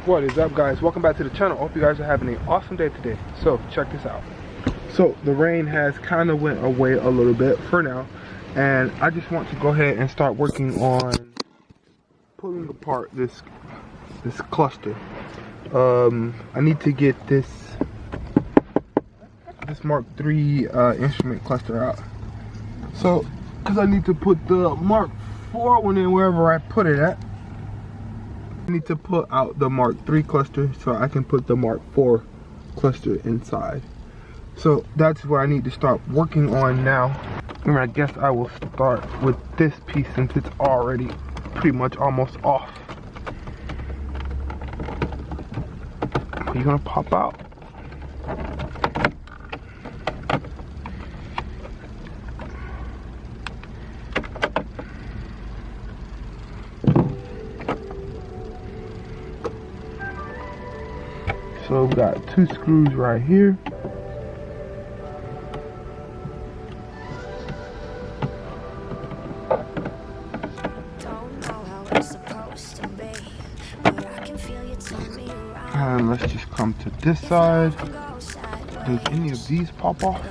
What is up, guys? Welcome back to the channel. Hope you guys are having an awesome day today. So check this out. So the rain has kind of went away a little bit for now, and I just want to go ahead and start working on pulling apart this cluster. I need to get this Mark 3 instrument cluster out. So because I need to put the Mark 4 one in wherever I put it at. I need to put out the Mark 3 cluster so I can put the Mark 4 cluster inside. So that's what I need to start working on now. And I guess I will start with this piece since it's already pretty much almost off. Are you gonna pop out? So we've got 2 screws right here. And let's just come to this side. Does any of these pop off?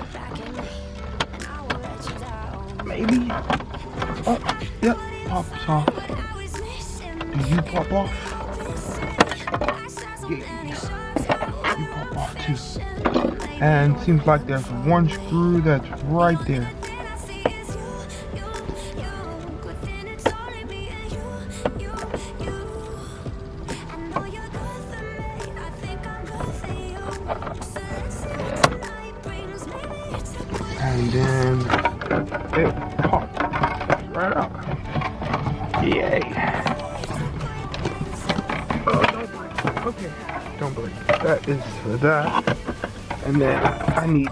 Maybe. Oh, yep, pops off. Do you pop off? Yeah. You pop off too. And seems like there's one screw that's right there. And then it popped right out. Yay. Oh, don't break. Okay. Don't break. That is for that. And then I need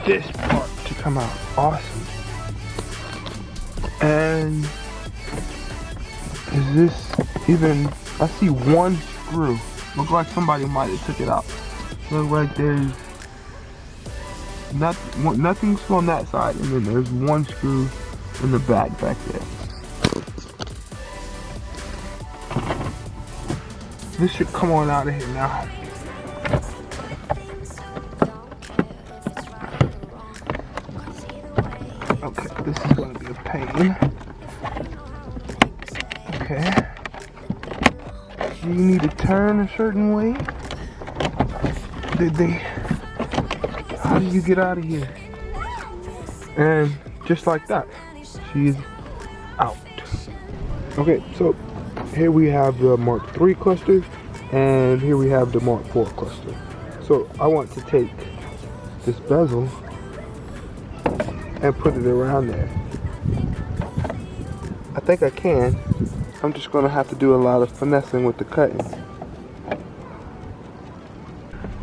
this part to come out. Awesome. And is this even, I see one screw. Look like somebody might have took it out. Look like there's nothing's on that side, and then there's one screw in the back there. This should come on out of here now. Okay, this is going to be a pain. Okay. Do you need to turn a certain way? How do you get out of here? And just like that, she's out. Okay, so here we have the Mark 3 cluster, and here we have the Mark 4 cluster. So I want to take this bezel and put it around there. I think I can. I'm just gonna have to do a lot of finessing with the cutting.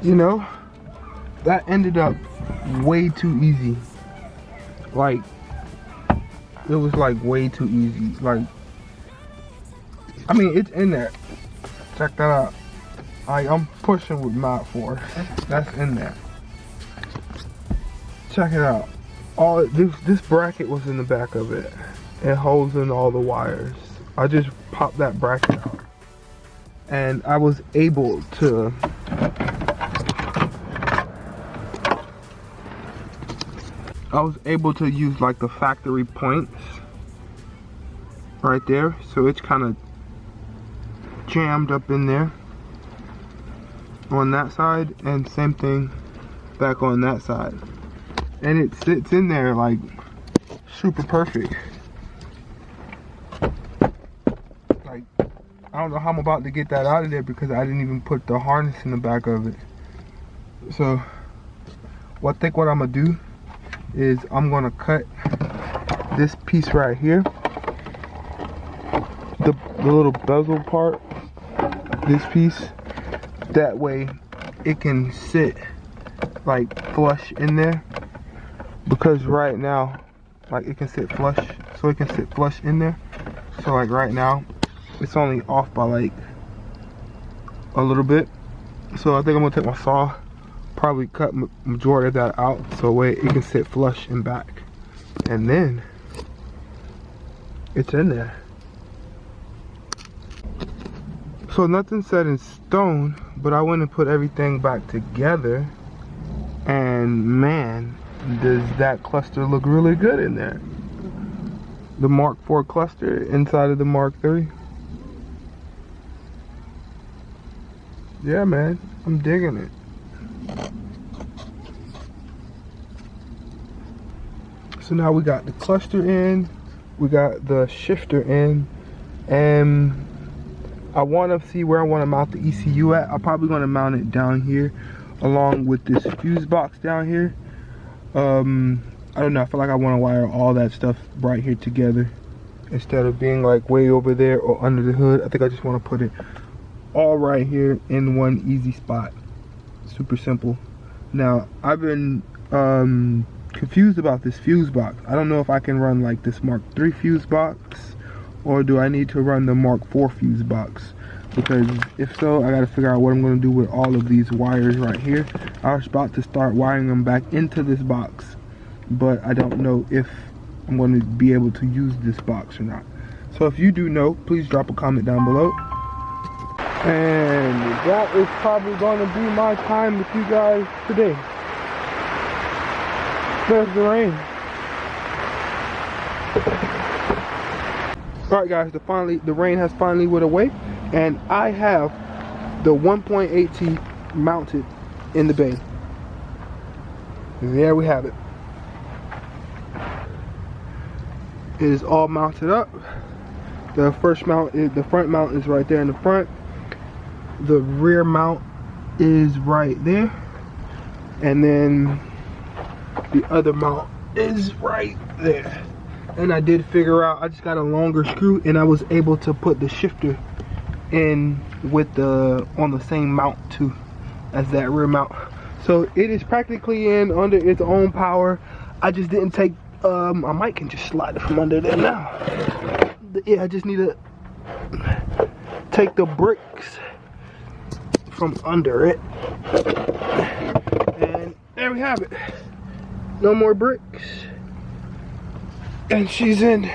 You know, that ended up way too easy. Like, it was like way too easy. Like, I mean, it's in there. Check that out. I'm pushing with mk4. That's in there. Check it out. All this bracket was in the back of it. It holds in all the wires. I just popped that bracket out, and I was able to use like the factory points right there, so it's kind of jammed up in there on that side, and same thing back on that side, and it sits in there like super perfect. Like, I don't know how I'm about to get that out of there because I didn't even put the harness in the back of it. So I think what I'm gonna do is I'm gonna cut this piece right here, the little bezel part, this piece, that way it can sit like flush in there, because right now, like, it can sit flush, so it can sit flush in there. So like right now it's only off by like a little bit, so I think I'm gonna take my saw, probably cut majority of that out so way it can sit flush and back, and then it's in there. So nothing's set in stone, but I went and put everything back together, and man, does that cluster look really good in there. The Mark 4 cluster inside of the Mark 3. Yeah, man, I'm digging it. So now we got the cluster in, we got the shifter in, and I want to see where I want to mount the ECU at. I'm probably going to mount it down here along with this fuse box down here. I don't know, I feel like I want to wire all that stuff right here together instead of being like way over there or under the hood. I think I just want to put it all right here in one easy spot. Super simple. Now I've been confused about this fuse box. I don't know if I can run like this Mark 3 fuse box, or do I need to run the Mark 4 fuse box? Because if so, I gotta figure out what I'm gonna do with all of these wires right here. I was about to start wiring them back into this box, but I don't know if I'm gonna be able to use this box or not. So if you do know, please drop a comment down below. And that is probably gonna be my time with you guys today. There's the rain. Alright guys, the rain has finally went away, and I have the 1.8T mounted in the bay. There we have it. It is all mounted up. The front mount is right there in the front. The rear mount is right there, and then the other mount is right there. And I did figure out, I just got a longer screw, and I was able to put the shifter in with on the same mount too as that rear mount. So it is practically in under its own power. I just didn't take, I might can just slide it from under there now. Yeah, I just need to take the bricks from under it. And there we have it. No more bricks. And she's in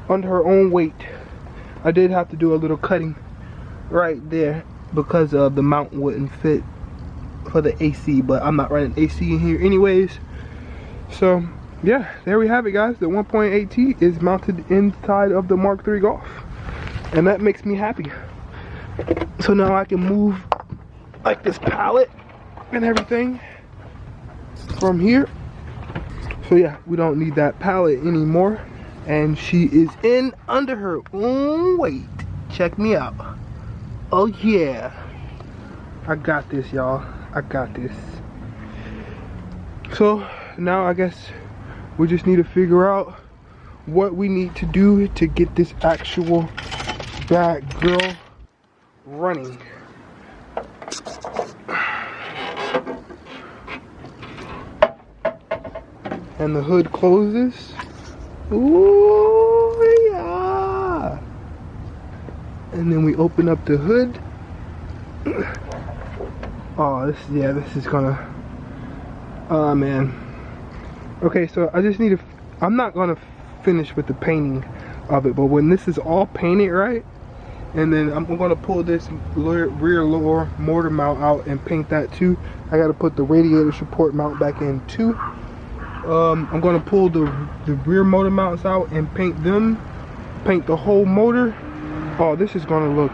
under her own weight. I did have to do a little cutting right there because the mount wouldn't fit for the AC, but I'm not running AC in here anyways. So yeah, there we have it guys. The 1.8T is mounted inside of the Mark 3 Golf, and that makes me happy. So now I can move like this pallet and everything from here. So yeah, we don't need that pallet anymore, and she is in under her own weight. Check me out. Oh yeah, I got this, y'all. I got this. So now I guess we just need to figure out what we need to do to get this actual bad girl running. And the hood closes. Ooh, yeah. And then we open up the hood. Oh, this is gonna, oh man. Okay, so I just need to, I'm not gonna finish with the painting of it, but when this is all painted right, and then I'm gonna pull this rear lower motor mount out and paint that too. I gotta put the radiator support mount back in too. I'm gonna pull the rear motor mounts out and paint them, paint the whole motor. Oh, this is gonna look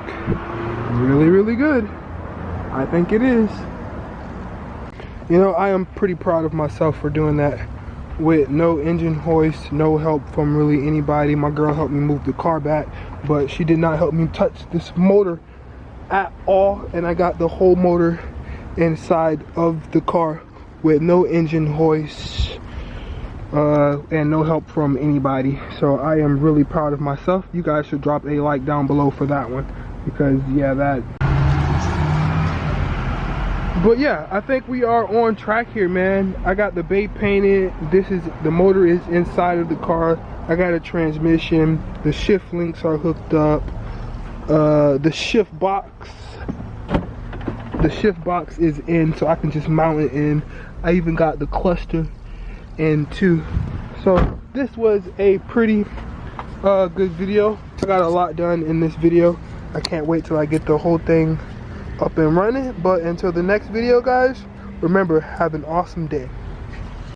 really, really good. I think it is. You know, I am pretty proud of myself for doing that with no engine hoist, no help from really anybody. My girl helped me move the car back, but she did not help me touch this motor at all, and I got the whole motor inside of the car with no engine hoist and no help from anybody. So I am really proud of myself. You guys should drop a like down below for that one, because yeah, that. But yeah, I think we are on track here, man. I got the bay painted. The motor is inside of the car. I got a transmission. The shift links are hooked up. The shift box is in, so I can just mount it in. I even got the cluster in too. So this was a pretty good video. I got a lot done in this video. I can't wait till I get the whole thing up and running. But until the next video, guys, remember, have an awesome day.